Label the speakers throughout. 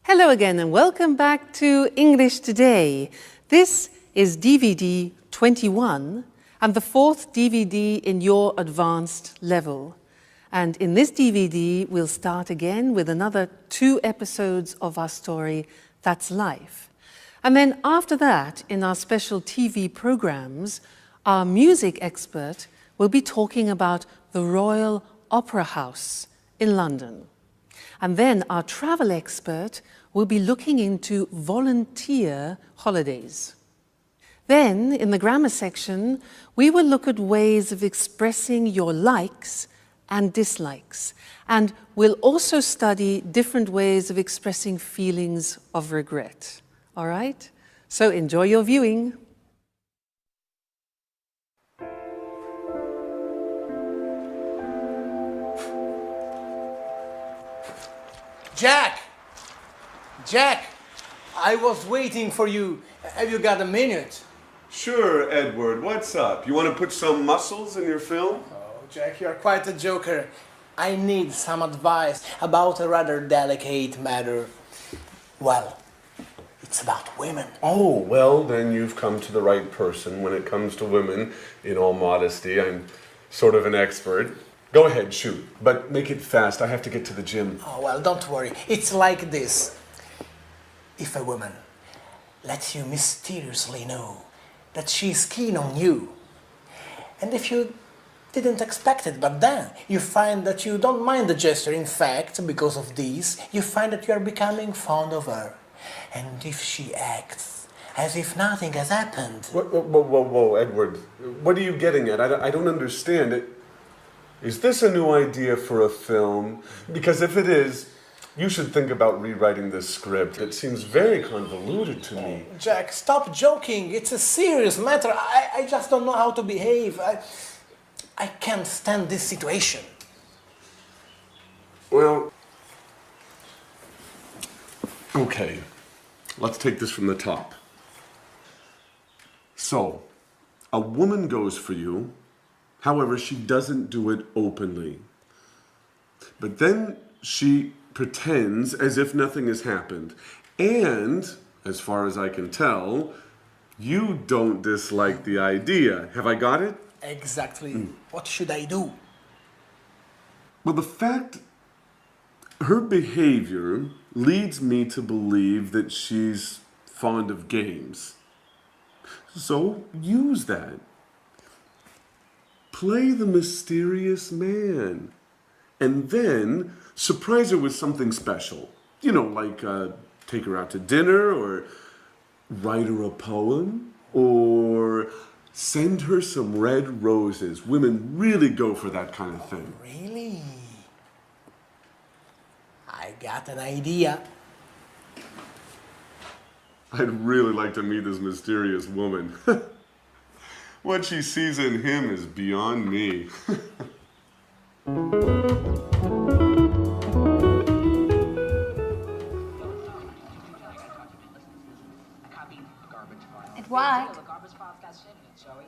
Speaker 1: Hello again and welcome back to English Today. This is DVD 21 and the fourth DVD in your advanced level. And in this DVD, we'll start again with another 2 episodes of our story, That's Life. And then after that, in our special TV programs, our music expert will be talking about the Royal Opera House in London. And then our travel expert will be looking into volunteer holidays. Then, in the grammar section, we will look at ways of expressing your likes and dislikes. And we'll also study different ways of expressing feelings of regret. All right? So enjoy your viewing.
Speaker 2: Jack, I was waiting for you. Have you got a minute?
Speaker 3: Sure, Edward. What's up? You want to put some muscles in your film?
Speaker 2: Oh, Jack, you're quite a joker. I need some advice about a rather delicate matter. Well, it's about women.
Speaker 3: Oh, well, then you've come to the right person when it comes to women. In all modesty, I'm sort of an expert. Go ahead, shoot. But make it fast. I have to get to the gym.
Speaker 2: Oh, well, don't worry. It's like this. If a woman lets you mysteriously know that she's keen on you, and if you didn't expect it, but then you find that you don't mind the gesture, in fact, because of this, you find that you are becoming fond of her. And if she acts as if nothing has happened...
Speaker 3: Whoa, Edward. What are you getting at? I don't understand it. Is this a new idea for a film? Because if it is, you should think about rewriting this script. It seems very convoluted to me.
Speaker 2: Jack, stop joking. It's a serious matter. I just don't know how to behave. I can't stand this situation.
Speaker 3: Well, okay. Let's take this from the top. So, a woman goes for you. However, she doesn't do it openly. But then she pretends as if nothing has happened. And, as far as I can tell, you don't dislike the idea. Have I got it?
Speaker 2: Exactly. What should I do?
Speaker 3: Well, the fact, her behavior leads me to believe that she's fond of games. So use that. Play the mysterious man. And then surprise her with something special. You know, like take her out to dinner, or write her a poem, or send her some red roses. Women really go for that kind of thing.
Speaker 2: Really? I got an idea.
Speaker 3: I'd really like to meet this mysterious woman. What she sees in him is beyond me.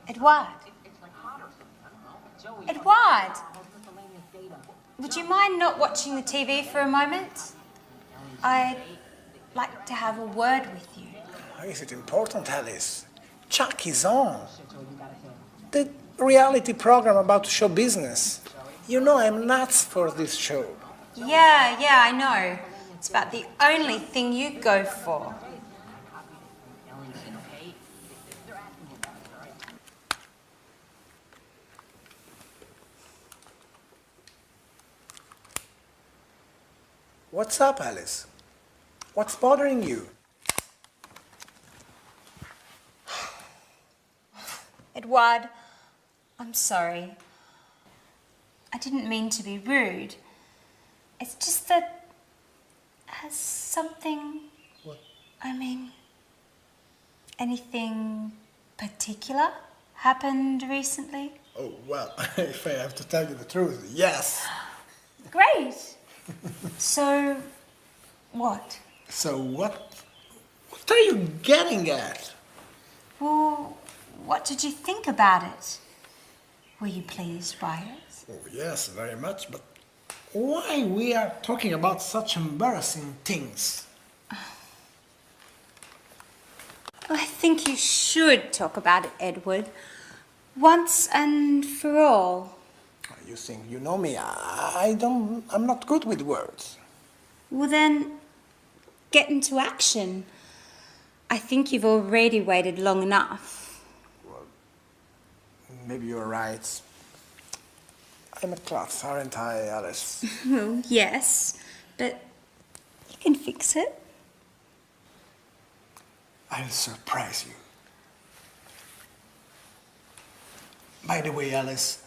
Speaker 4: Edward? Edward? Would you mind not watching the TV for a moment? I'd like to have a word with you.
Speaker 2: Is it important, Alice? Chuck is on. The reality program about show business. You know I'm nuts for this show.
Speaker 4: Yeah, I know. It's about the only thing you go for.
Speaker 2: What's up, Alice? What's bothering you?
Speaker 4: Edward, I'm sorry. I didn't mean to be rude. It's just that... has something...
Speaker 2: What?
Speaker 4: I mean... anything particular happened recently?
Speaker 2: Oh, well, if I have to tell you the truth, yes.
Speaker 4: Great. So, what?
Speaker 2: So what are you getting at?
Speaker 4: Well, what did you think about it? Were you pleased by it?
Speaker 2: Oh, yes, very much, but why we are talking about such embarrassing things?
Speaker 4: I think you should talk about it, Edward. Once and for all.
Speaker 2: You think you know me? I'm not good with words.
Speaker 4: Well then, get into action. I think you've already waited long enough.
Speaker 2: Maybe you're right. I'm a klutz, aren't I, Alice?
Speaker 4: Well, yes, but you can fix it.
Speaker 2: I'll surprise you. By the way, Alice,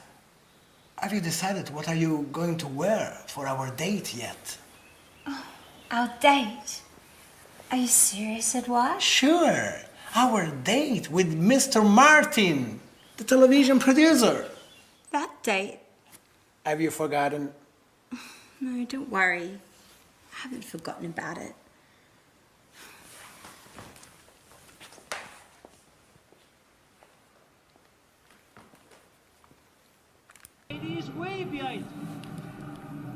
Speaker 2: have you decided what are you going to wear for our date yet?
Speaker 4: Oh, our date? Are you serious, Edward?
Speaker 2: Sure, our date with Mr. Martin, the television producer.
Speaker 4: That date?
Speaker 2: Have you forgotten?
Speaker 4: No, don't worry. I haven't forgotten about it.
Speaker 5: He is way behind.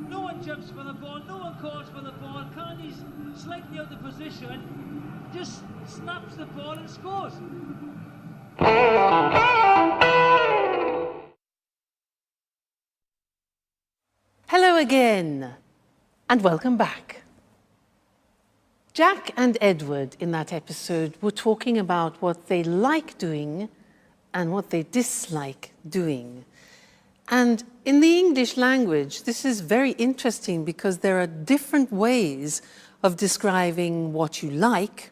Speaker 5: No one jumps for the ball, no one calls for the ball. Carney's slightly out of position, just snaps the ball and scores.
Speaker 1: Hello again, and welcome back. Jack and Edward in that episode were talking about what they like doing and what they dislike doing. And in the English language, this is very interesting because there are different ways of describing what you like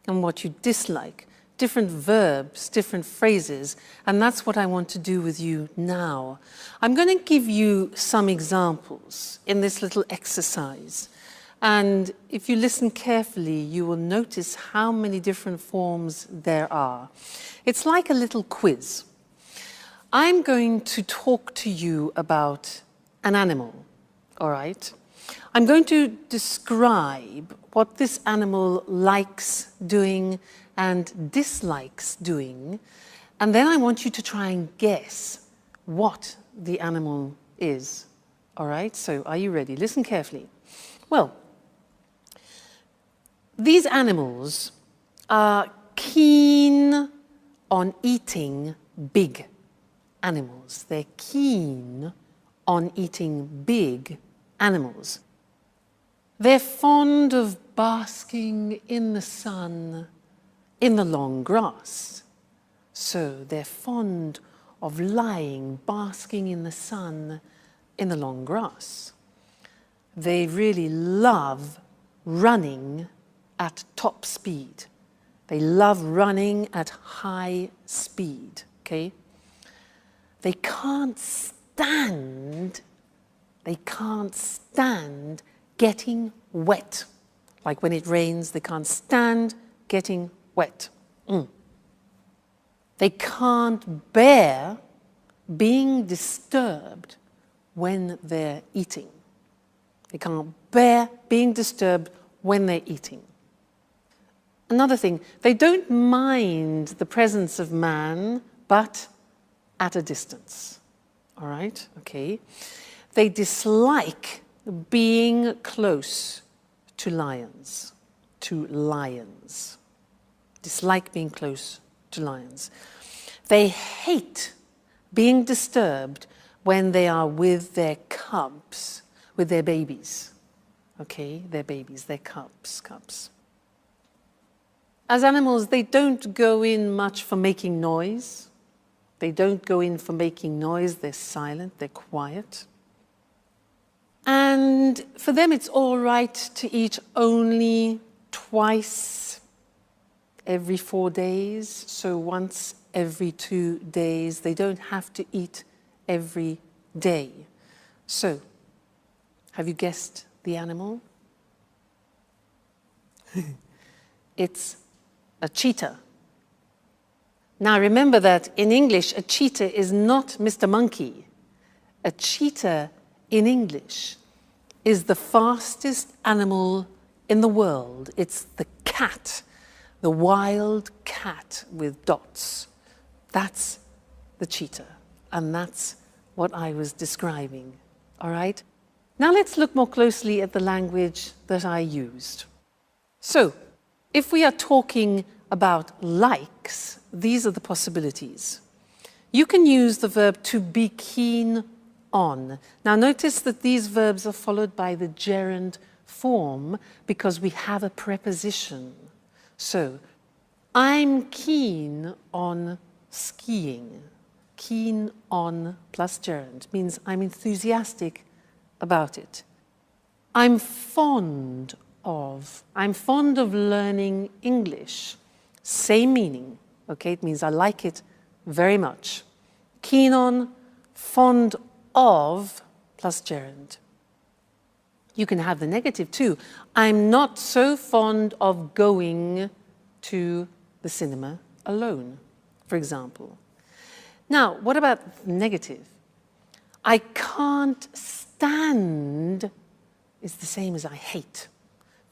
Speaker 1: and what you dislike, different verbs, different phrases, and that's what I want to do with you now. I'm going to give you some examples in this little exercise. And if you listen carefully, you will notice how many different forms there are. It's like a little quiz. I'm going to talk to you about an animal, all right? I'm going to describe what this animal likes doing and dislikes doing, and then I want you to try and guess what the animal is, all right? So are you ready? Listen carefully. Well, these animals are keen on eating big animals. They're keen on eating big animals. They're fond of basking in the sun in the long grass. So they're fond of lying, basking in the sun in the long grass. They really love running at top speed. They love running at high speed, okay? They can't stand getting wet. Like when it rains, they can't stand getting wet. They can't bear being disturbed when they're eating. They can't bear being disturbed when they're eating. Another thing, they don't mind the presence of man, but at a distance, all right, okay? They dislike being close to lions, dislike being close to lions. They hate being disturbed when they are with their cubs, with their babies, okay? Their babies, their cubs. As animals, they don't go in much for making noise. They don't go in for making noise, they're silent, they're quiet. And for them, it's all right to eat only twice every 4 days, so once every 2 days. They don't have to eat every day. So, have you guessed the animal? It's a cheetah. Now remember that in English, a cheetah is not Mr. Monkey. A cheetah in English is the fastest animal in the world. It's the cat, the wild cat with dots. That's the cheetah, and that's what I was describing, all right? Now let's look more closely at the language that I used. So, if we are talking about likes, these are the possibilities. You can use the verb to be keen on. Now notice that these verbs are followed by the gerund form because we have a preposition. So, I'm keen on skiing. Keen on plus gerund means I'm enthusiastic about it. I'm fond of. I'm fond of learning English. Same meaning, okay? It means I like it very much. Keen on, fond of, plus gerund. You can have the negative too. I'm not so fond of going to the cinema alone, for example. Now, what about negative? I can't stand is the same as I hate.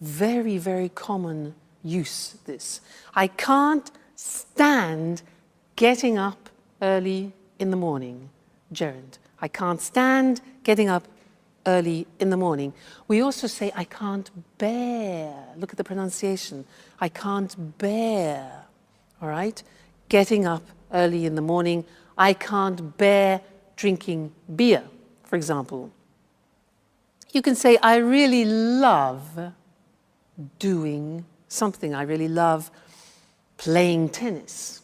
Speaker 1: Very, very common use, this. I can't stand getting up early in the morning, gerund. I can't stand getting up early in the morning. We also say, I can't bear. Look at the pronunciation. I can't bear, all right? Getting up early in the morning. I can't bear drinking beer, for example. You can say, I really love doing something. I really love playing tennis.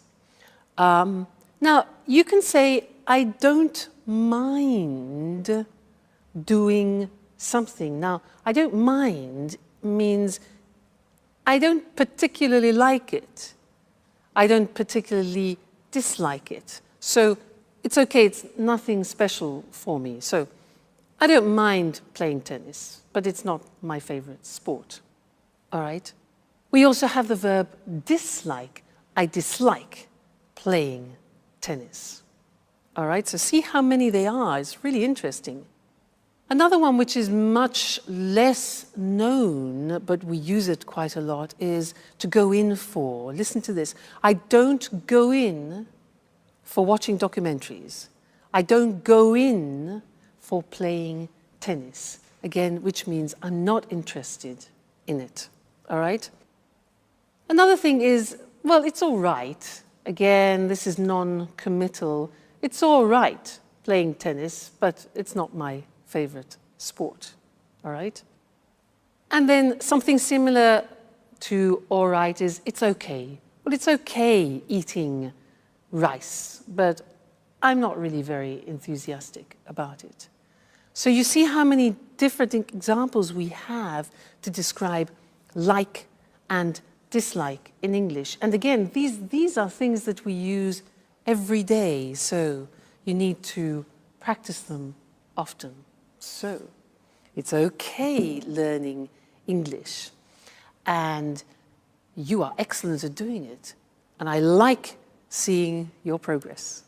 Speaker 1: Now, you can say, I don't mind doing something. Now, I don't mind means I don't particularly like it. I don't particularly dislike it. So it's okay, it's nothing special for me. So I don't mind playing tennis, but it's not my favorite sport. All right? We also have the verb dislike. I dislike playing tennis. All right, so see how many they are. It's really interesting. Another one which is much less known, but we use it quite a lot, is to go in for. Listen to this. I don't go in for watching documentaries. I don't go in for playing tennis. Again, which means I'm not interested in it. All right? Another thing is, well, it's all right. Again, this is non-committal. It's all right playing tennis, but it's not my favorite sport. All right? And then something similar to all right is it's okay. Well, it's okay eating rice, but I'm not really very enthusiastic about it. So you see how many different examples we have to describe like and dislike in English. And again, these are things that we use every day, so you need to practice them often. So it's okay learning English, and you are excellent at doing it, and I like seeing your progress.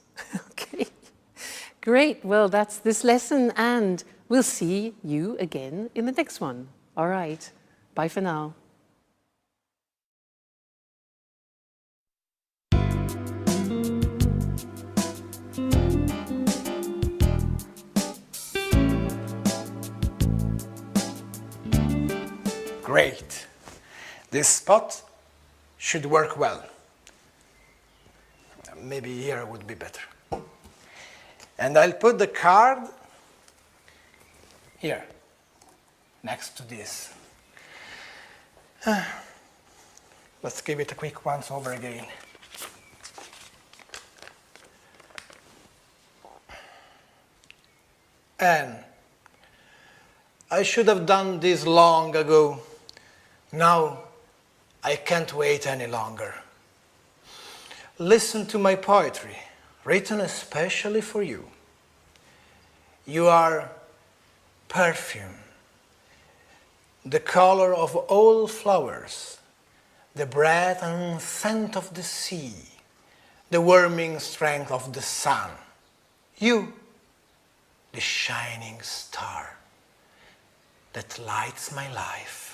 Speaker 1: Okay, great. Well, that's this lesson, and we'll see you again in the next one. All right, bye for now.
Speaker 2: Great. This spot should work well. Maybe here would be better. And I'll put the card here, next to this. Let's give it a quick once over again. And I should have done this long ago. Now I can't wait any longer. Listen to my poetry, written especially for you. You are perfume, the color of all flowers, the breath and scent of the sea, the warming strength of the sun. You, the shining star that lights my life.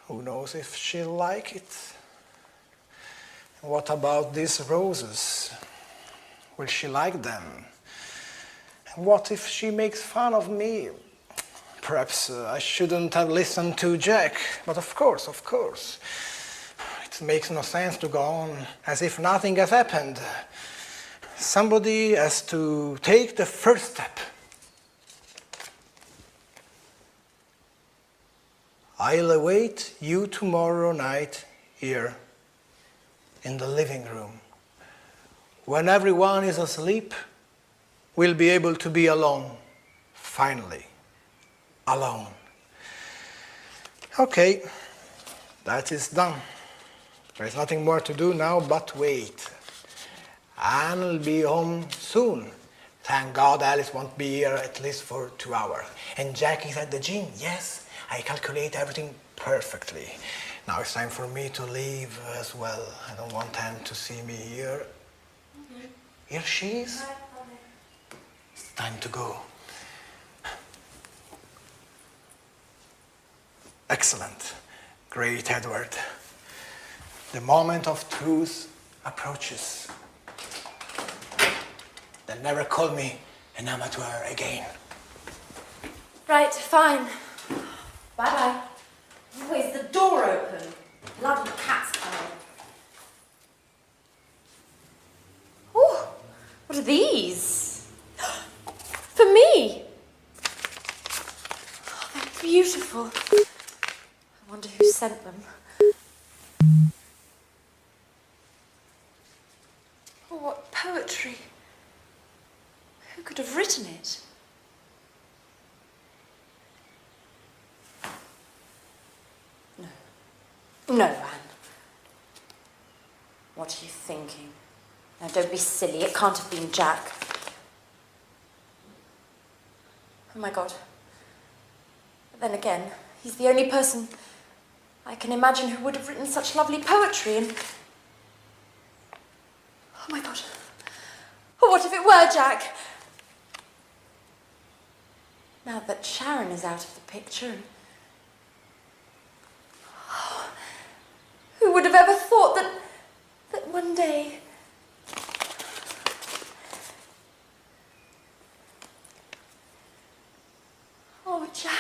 Speaker 2: Who knows if she'll like it? What about these roses? Will she like them? And what if she makes fun of me? Perhaps I shouldn't have listened to Jack, but of course. It makes no sense to go on as if nothing has happened. Somebody has to take the first step. I'll await you tomorrow night here in the living room. When everyone is asleep, we'll be able to be alone, finally. Alone. Okay, that is done. There's nothing more to do now but wait. Anne will be home soon. Thank God Alice won't be here at least for 2 hours. And Jack is at the gym. Yes, I calculate everything perfectly. Now it's time for me to leave as well. I don't want Anne to see me here. Here she is. It's time to go. Excellent. Great, Edward. The moment of truth approaches. They'll never call me an amateur again.
Speaker 6: Right, fine. Bye-bye. Oh, is the door open? Bloody cat's coming. Oh, what are these? For me? Oh, they're beautiful. I wonder who sent them. Oh, what poetry. Who could have written it? No, Anne. What are you thinking? Now, don't be silly. It can't have been Jack. Oh, my God. But then again, he's the only person I can imagine who would have written such lovely poetry and... Oh, my God. Oh, what if it were Jack? Now that Sharon is out of the picture... Who would have ever thought that one day... Oh, Jack.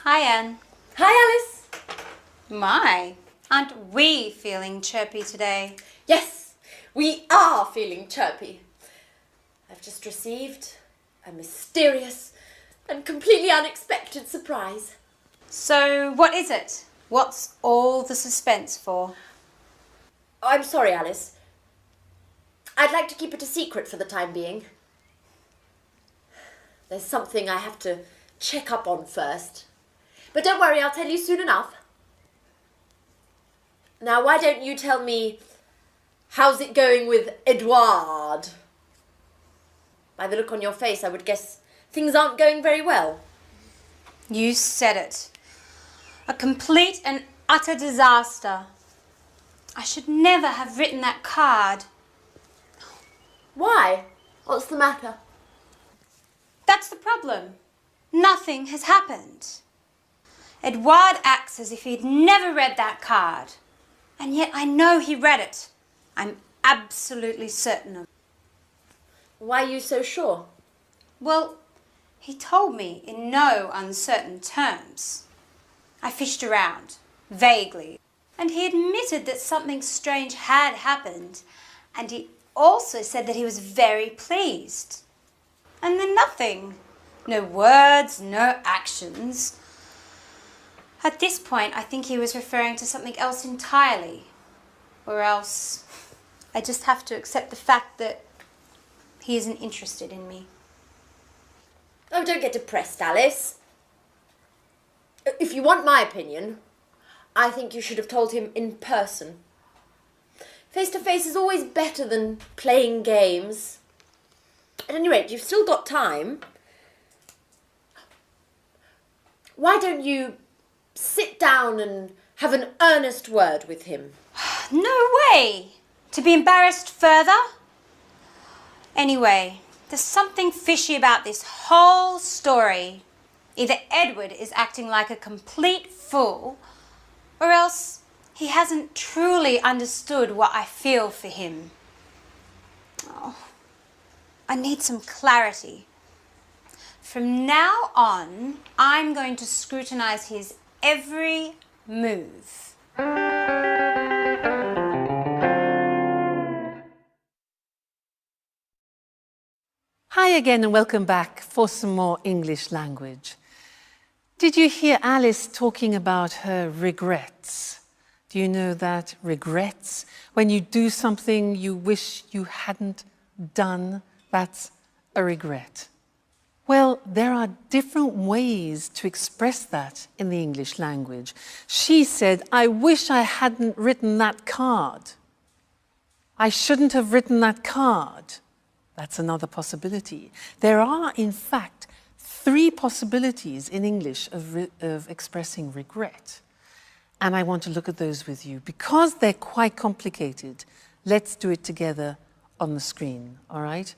Speaker 4: Hi, Anne.
Speaker 6: Hi, Alice.
Speaker 4: My, aren't we feeling chirpy today?
Speaker 6: Yes, we are feeling chirpy. I've just received a mysterious and completely unexpected surprise.
Speaker 4: So, what is it? What's all the suspense for?
Speaker 6: Oh, I'm sorry, Alice. I'd like to keep it a secret for the time being. There's something I have to check up on first. But don't worry, I'll tell you soon enough. Now, why don't you tell me, how's it going with Edouard? By the look on your face, I would guess things aren't going very well.
Speaker 4: You said it. A complete and utter disaster. I should never have written that card.
Speaker 6: Why? What's the matter?
Speaker 4: That's the problem. Nothing has happened. Edouard acts as if he'd never read that card. And yet I know he read it. I'm absolutely certain of it.
Speaker 6: Why are you so sure?
Speaker 4: Well, he told me in no uncertain terms. I fished around, vaguely, and he admitted that something strange had happened, and he also said that he was very pleased. And then nothing. No words, no actions. At this point, I think he was referring to something else entirely. Or else, I just have to accept the fact that he isn't interested in me.
Speaker 6: Oh, don't get depressed, Alice. If you want my opinion, I think you should have told him in person. Face-to-face is always better than playing games. At any rate, you've still got time. Why don't you sit down and have an earnest word with him?
Speaker 4: No way! To be embarrassed further? Anyway, there's something fishy about this whole story. Either Edward is acting like a complete fool, or else He hasn't truly understood what I feel for him. Oh, I need some clarity. From now on, I'm going to scrutinize his every move.
Speaker 1: Hi again and welcome back for some more English language. Did you hear Alice talking about her regrets? Do you know that regrets, when you do something you wish you hadn't done, that's a regret? Well, there are different ways to express that in the English language. She said, I wish I hadn't written that card. I shouldn't have written that card. That's another possibility. There are, in fact, 3 possibilities in English of expressing regret. And I want to look at those with you. Because they're quite complicated, let's do it together on the screen, all right?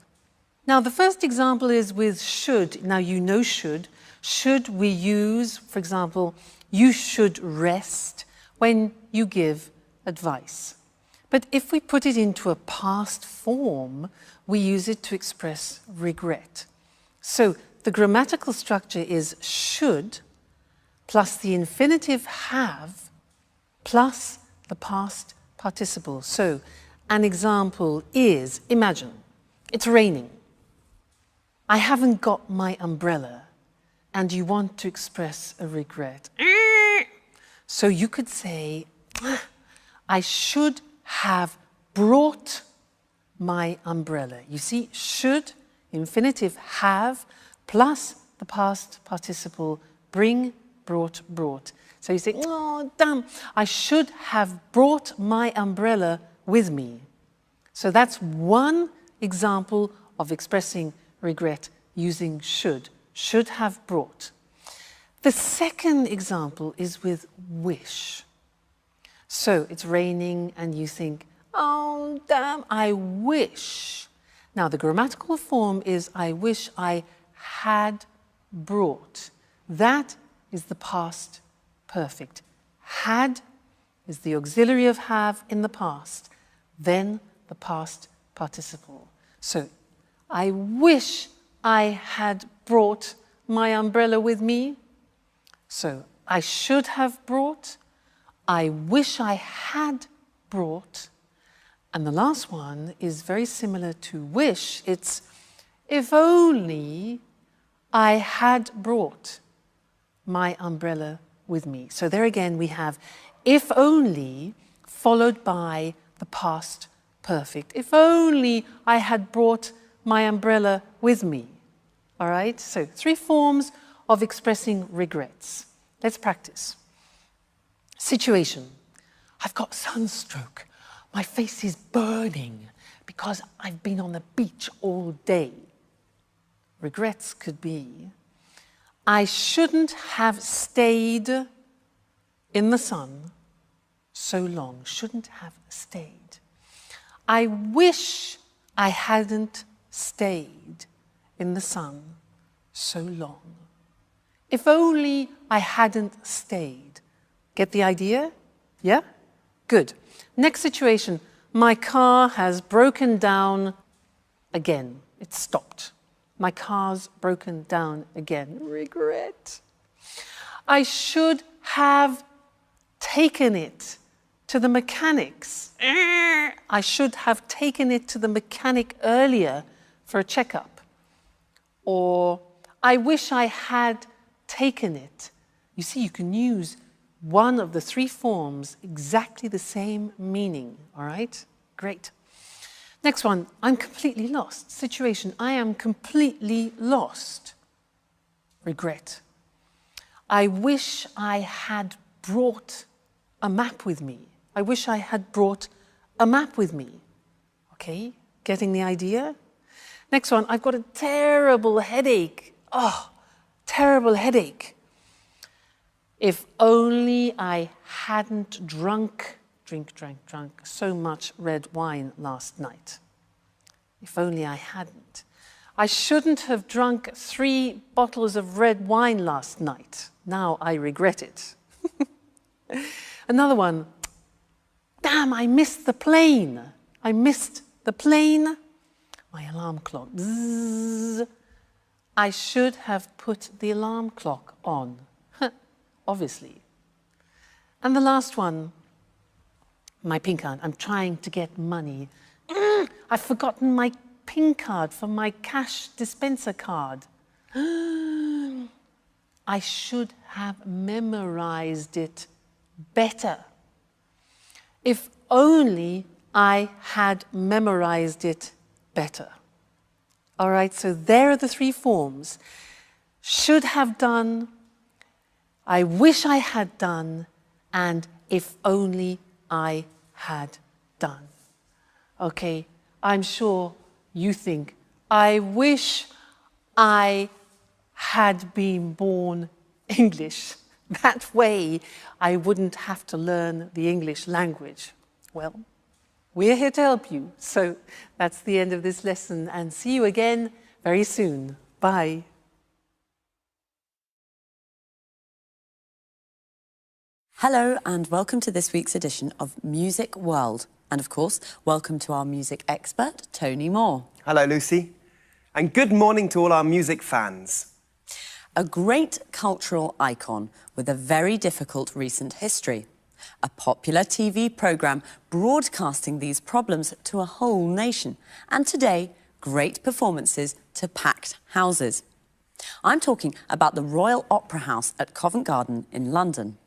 Speaker 1: Now, the first example is with should. Now, you know should. Should we use, for example, you should rest when you give advice. But if we put it into a past form, we use it to express regret. So the grammatical structure is should plus the infinitive have plus the past participle. So an example is, imagine, it's raining. I haven't got my umbrella and you want to express a regret. So you could say, I should have brought my umbrella. You see, should, infinitive have, plus the past participle, bring, brought. So you say, oh, damn, I should have brought my umbrella with me. So that's one example of expressing regret using should have brought. The second example is with wish. So it's raining and you think, oh, damn, I wish. Now, the grammatical form is I wish I had brought. That is the past perfect. Had is the auxiliary of have in the past, then the past participle. So, I wish I had brought my umbrella with me. So, I should have brought. I wish I had brought. And the last one is very similar to wish. It's if only I had brought my umbrella with me. So there again we have if only followed by the past perfect. If only I had brought my umbrella with me. All right? So 3 forms of expressing regrets. Let's practice. Situation. I've got sunstroke. My face is burning because I've been on the beach all day. Regrets could be, I shouldn't have stayed in the sun so long. Shouldn't have stayed. I wish I hadn't stayed in the sun so long. If only I hadn't stayed. Get the idea? Yeah? Good. Next situation. My car has broken down again. It's stopped. My car's broken down again. Regret. I should have taken it to the mechanics. I should have taken it to the mechanic earlier for a checkup. Or I wish I had taken it. You see, you can use one of the 3 forms, exactly the same meaning, all right? Great. Next one, I'm completely lost. Situation, I am completely lost. Regret. I wish I had brought a map with me. I wish I had brought a map with me. Okay, getting the idea? Next one, I've got a terrible headache. Oh, terrible headache. If only I hadn't drunk so much red wine last night. If only I hadn't. I shouldn't have drunk 3 bottles of red wine last night. Now I regret it. Another one. Damn, I missed the plane. I missed the plane. My alarm clock. Bzzz. I should have put the alarm clock on. Obviously. And the last one, my PIN card. I'm trying to get money. I've forgotten my PIN card for my cash dispenser card. I should have memorized it better. If only I had memorized it better. All right, so there are the three forms. Should have done, I wish I had done, and if only I had done. Okay, I'm sure you think, I wish I had been born English. That way I wouldn't have to learn the English language. Well, we're here to help you. So that's the end of this lesson, and see you again very soon. Bye.
Speaker 7: Hello and welcome to this week's edition of Music World. And of course, welcome to our music expert, Tony Moore.
Speaker 8: Hello, Lucy. And good morning to all our music fans.
Speaker 7: A great cultural icon with a very difficult recent history. A popular TV programme broadcasting these problems to a whole nation. And today, great performances to packed houses. I'm talking about the Royal Opera House at Covent Garden in London.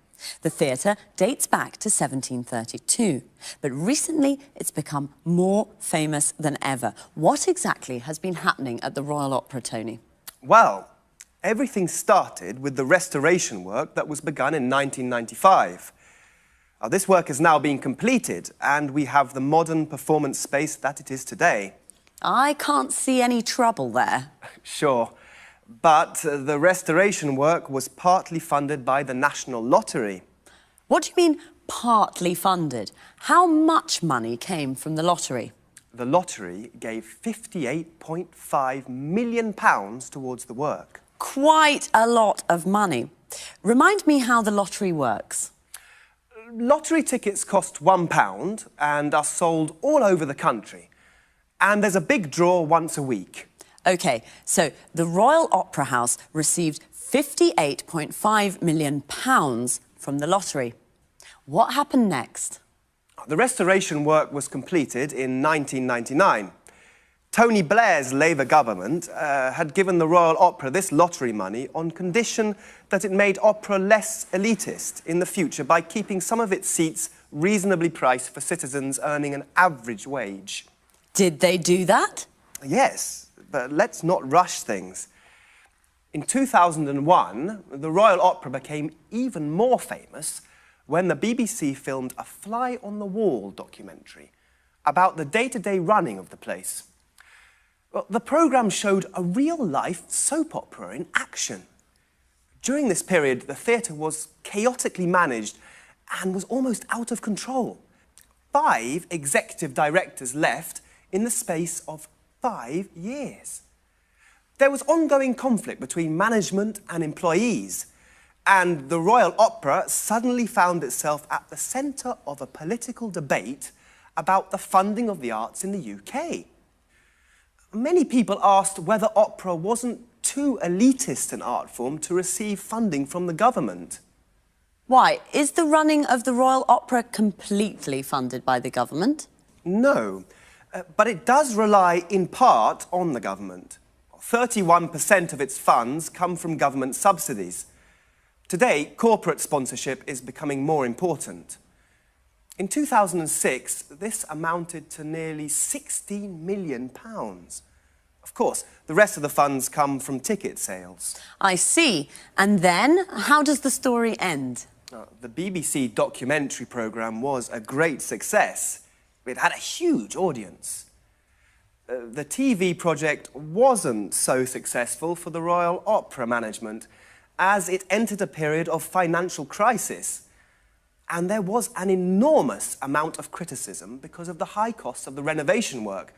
Speaker 7: The theatre dates back to 1732, but recently it's become more famous than ever. What exactly has been happening at the Royal Opera, Tony?
Speaker 8: Well, everything started with the restoration work that was begun in 1995. This work has now been completed, and we have the modern performance space that it is today.
Speaker 7: I can't see any trouble there.
Speaker 8: Sure. But the restoration work was partly funded by the National Lottery.
Speaker 7: What do you mean, partly funded? How much money came from the lottery?
Speaker 8: The lottery gave £58.5 million towards the work.
Speaker 7: Quite a lot of money. Remind me how the lottery works.
Speaker 8: Lottery tickets cost £1 and are sold all over the country. And there's a big draw once a week.
Speaker 7: OK, so the Royal Opera House received £58.5 million from the lottery. What happened next?
Speaker 8: The restoration work was completed in 1999. Tony Blair's Labour government had given the Royal Opera this lottery money on condition that it made opera less elitist in the future by keeping some of its seats reasonably priced for citizens earning an average wage.
Speaker 7: Did they do that?
Speaker 8: Yes. But let's not rush things. In 2001, the Royal Opera became even more famous when the BBC filmed a fly-on-the-wall documentary about the day-to-day running of the place. Well, the programme showed a real-life soap opera in action. During this period, the theatre was chaotically managed and was almost out of control. 5 executive directors left in the space of 5 years. There was ongoing conflict between management and employees, and the Royal Opera suddenly found itself at the centre of a political debate about the funding of the arts in the UK. Many people asked whether opera wasn't too elitist an art form to receive funding from the government.
Speaker 7: Why? Is the running of the Royal Opera completely funded by the government?
Speaker 8: No. But it does rely in part on the government. 31% of its funds come from government subsidies. Today, corporate sponsorship is becoming more important. In 2006, this amounted to nearly £16 million. Of course, the rest of the funds come from ticket sales.
Speaker 7: I see. And then, how does the story end?
Speaker 8: The BBC documentary programme was a great success. It had a huge audience. The TV project wasn't so successful for the Royal Opera management, as it entered a period of financial crisis. And there was an enormous amount of criticism because of the high costs of the renovation work,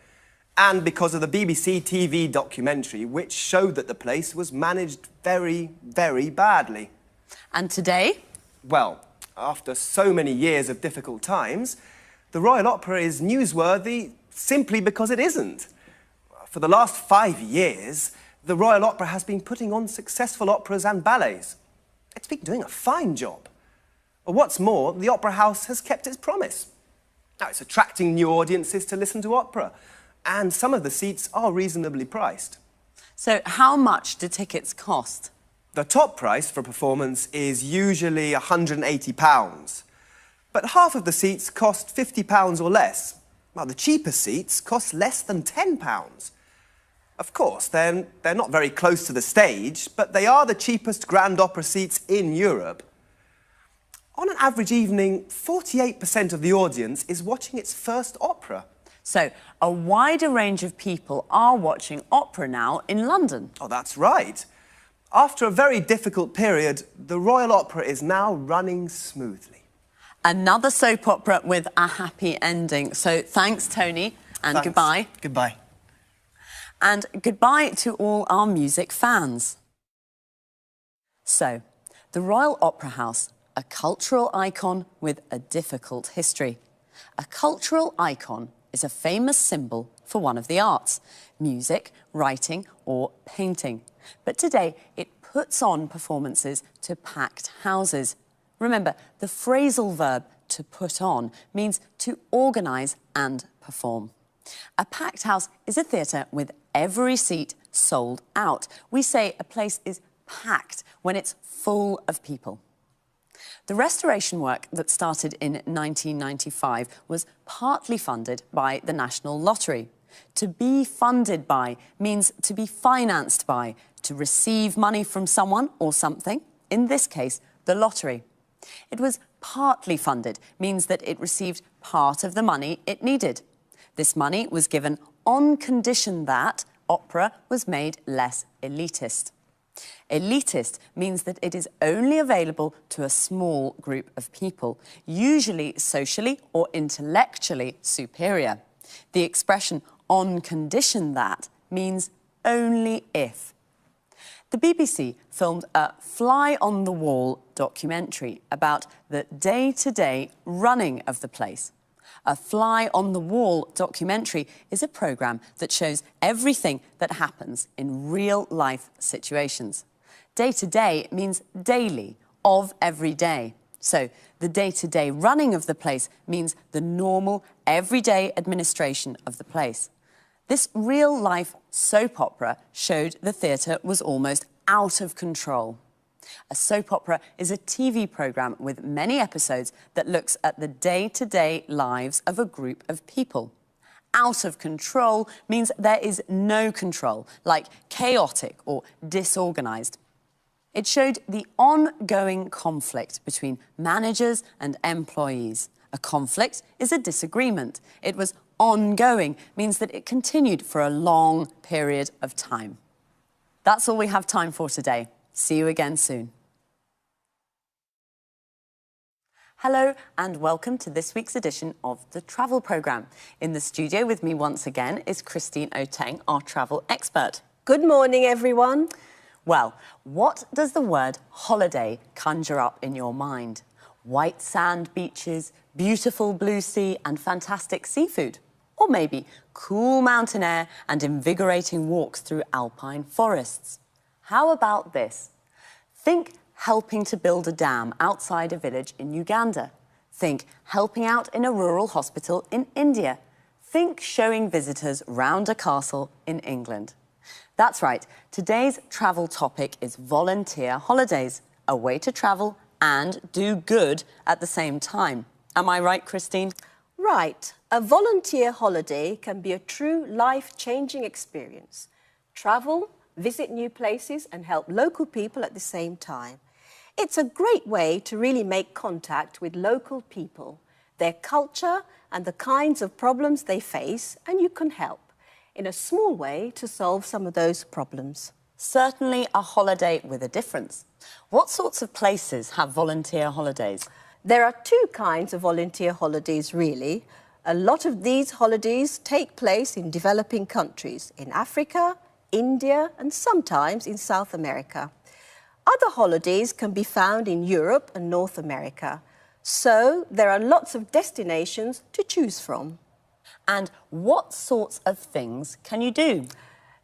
Speaker 8: and because of the BBC TV documentary, which showed that the place was managed very, very badly.
Speaker 7: And today?
Speaker 8: Well, after so many years of difficult times, The Royal Opera is newsworthy simply because it isn't. For the last 5 years, the Royal Opera has been putting on successful operas and ballets. It's been doing a fine job. What's more, the Opera House has kept its promise. Now, it's attracting new audiences to listen to opera, and some of the seats are reasonably priced.
Speaker 7: So how much do tickets cost?
Speaker 8: The top price for a performance is usually £180, but half of the seats cost £50 or less, while the cheaper seats cost less than £10. Of course, they're not very close to the stage, but they are the cheapest grand opera seats in Europe. On an average evening, 48% of the audience is watching its first opera.
Speaker 7: So, a wider range of people are watching opera now in London.
Speaker 8: Oh, that's right. After a very difficult period, the Royal Opera is now running smoothly.
Speaker 7: Another soap opera with a happy ending. So, thanks, Tony, and
Speaker 2: Thanks.
Speaker 7: goodbye.
Speaker 2: Goodbye.
Speaker 7: And goodbye to all our music fans. So, the Royal Opera House, a cultural icon with a difficult history. A cultural icon is a famous symbol for one of the arts, music, writing or painting. But today it puts on performances to packed houses. Remember, the phrasal verb to put on means to organise and perform. A packed house is a theatre with every seat sold out. We say a place is packed when it's full of people. The restoration work that started in 1995 was partly funded by the National Lottery. To be funded by means to be financed by, to receive money from someone or something, in this case, the lottery. It was partly funded, means that it received part of the money it needed. This money was given on condition that opera was made less elitist. Elitist means that it is only available to a small group of people, usually socially or intellectually superior. The expression on condition that means only if. The BBC filmed a fly-on-the-wall documentary about the day-to-day running of the place. A fly-on-the-wall documentary is a programme that shows everything that happens in real-life situations. Day-to-day means daily, of every day. So the day-to-day running of the place means the normal, everyday administration of the place. This real-life soap opera showed the theatre was almost out of control. A soap opera is a TV programme with many episodes that looks at the day-to-day lives of a group of people. Out of control means there is no control, like chaotic or disorganised. It showed the ongoing conflict between managers and employees. A conflict is a disagreement. It was ongoing, means that it continued for a long period of time. That's all we have time for today. See you again soon. Hello and welcome to this week's edition of the Travel Programme. In the studio with me once again is Christine Oteng, our travel expert.
Speaker 9: Good morning, everyone.
Speaker 7: Well, what does the word holiday conjure up in your mind? White sand beaches, beautiful blue sea and fantastic seafood? Or maybe cool mountain air and invigorating walks through alpine forests? How about this? Think helping to build a dam outside a village in Uganda. Think helping out in a rural hospital in India. Think showing visitors round a castle in England. That's right, today's travel topic is volunteer holidays, a way to travel and do good at the same time. Am I right, Christine?
Speaker 9: Right. A volunteer holiday can be a true life-changing experience. Travel, visit new places and help local people at the same time. It's a great way to really make contact with local people, their culture and the kinds of problems they face, and you can help in a small way to solve some of those problems.
Speaker 7: Certainly a holiday with a difference. What sorts of places have volunteer holidays?
Speaker 9: There are two kinds of volunteer holidays, really. A lot of these holidays take place in developing countries, in Africa, India, and sometimes in South America. Other holidays can be found in Europe and North America. So there are lots of destinations to choose from.
Speaker 7: And what sorts of things can you do?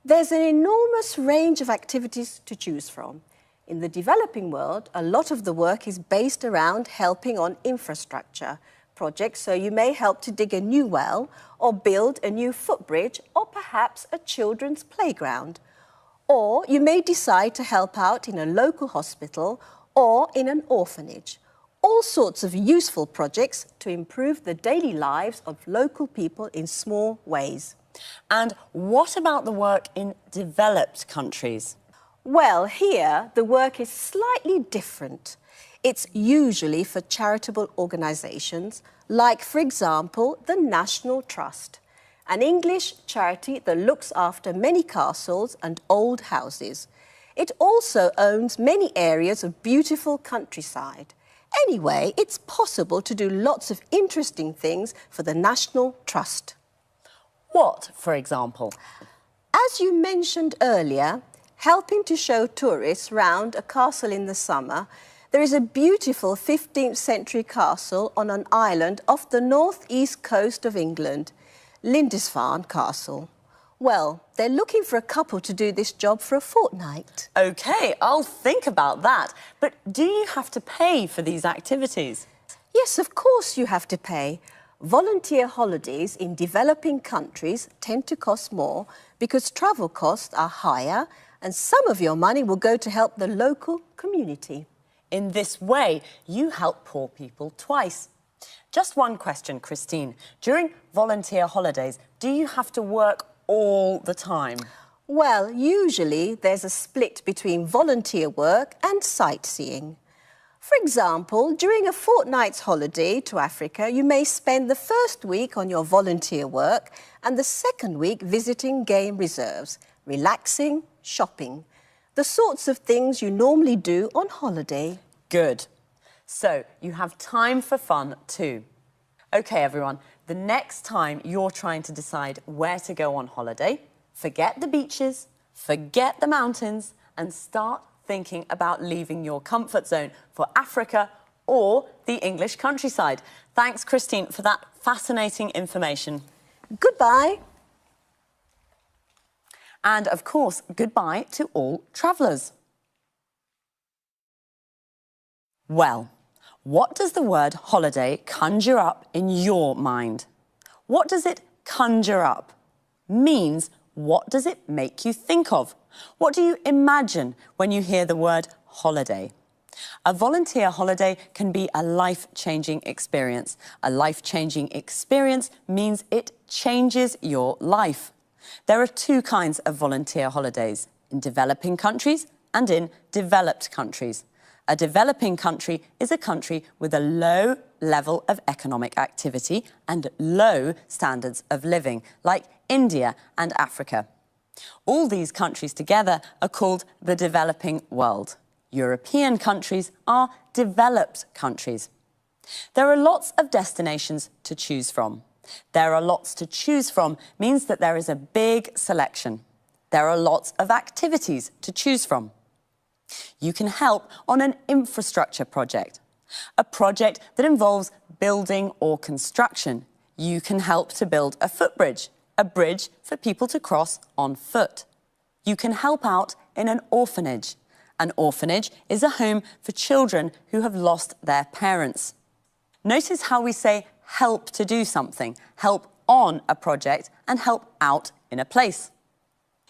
Speaker 9: There's an enormous range of activities to choose from. In the developing world, a lot of the work is based around helping on infrastructure projects, so you may help to dig a new well or build a new footbridge or perhaps a children's playground. Or you may decide to help out in a local hospital or in an orphanage. All sorts of useful projects to improve the daily lives of local people in small ways.
Speaker 7: And what about the work in developed countries?
Speaker 9: Well, here the work is slightly different. It's usually for charitable organisations, like, for example, the National Trust, an English charity that looks after many castles and old houses. It also owns many areas of beautiful countryside. Anyway, it's possible to do lots of interesting things for the National Trust.
Speaker 7: What, for example?
Speaker 9: As you mentioned earlier, helping to show tourists round a castle in the summer, there is a beautiful 15th century castle on an island off the northeast coast of England, Lindisfarne Castle. Well, they're looking for a couple to do this job for a fortnight.
Speaker 7: OK, I'll think about that. But do you have to pay for these activities?
Speaker 9: Yes, of course you have to pay. Volunteer holidays in developing countries tend to cost more because travel costs are higher and some of your money will go to help the local community.
Speaker 7: In this way, you help poor people twice. Just one question, Christine. During volunteer holidays, do you have to work all the time?
Speaker 9: Well, usually there's a split between volunteer work and sightseeing. For example, during a fortnight's holiday to Africa, you may spend the first week on your volunteer work and the second week visiting game reserves, relaxing, shopping. The sorts of things you normally do on holiday.
Speaker 7: Good. So you have time for fun too. OK, everyone, the next time you're trying to decide where to go on holiday, forget the beaches, forget the mountains, and start thinking about leaving your comfort zone for Africa or the English countryside. Thanks, Christine, for that fascinating information.
Speaker 9: Goodbye.
Speaker 7: And, of course, goodbye to all travellers. Well, what does the word holiday conjure up in your mind? What does it conjure up? Means, what does it make you think of? What do you imagine when you hear the word holiday? A volunteer holiday can be a life-changing experience. A life-changing experience means it changes your life. There are two kinds of volunteer holidays, in developing countries and in developed countries. A developing country is a country with a low level of economic activity and low standards of living, like India and Africa. All these countries together are called the developing world. European countries are developed countries. There are lots of destinations to choose from. There are lots to choose from means that there is a big selection. There are lots of activities to choose from. You can help on an infrastructure project, a project that involves building or construction. You can help to build a footbridge, a bridge for people to cross on foot. You can help out in an orphanage. An orphanage is a home for children who have lost their parents. Notice how we say help to do something, help on a project, and help out in a place.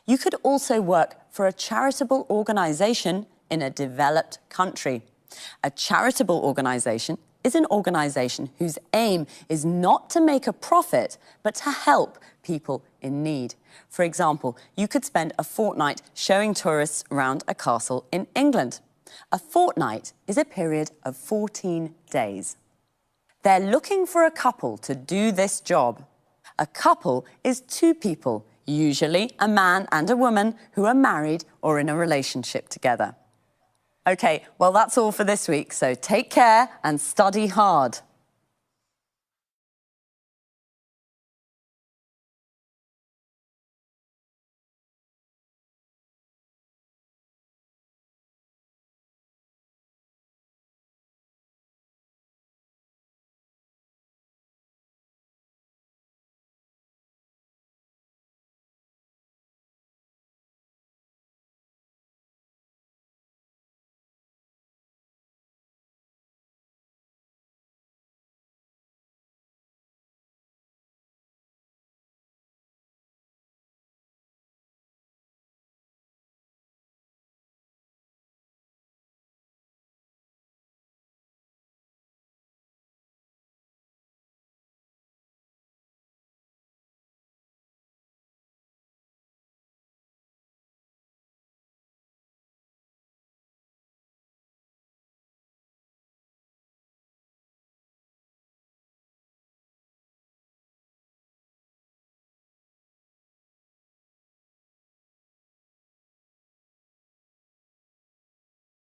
Speaker 7: You could also work for a charitable organisation in a developed country. A charitable organisation is an organisation whose aim is not to make a profit, but to help people in need. For example, you could spend a fortnight showing tourists around a castle in England. A fortnight is a period of 14 days. They're looking for a couple to do this job. A couple is two people, usually a man and a woman who are married or in a relationship together. OK, well, that's all for this week, so take care and study hard.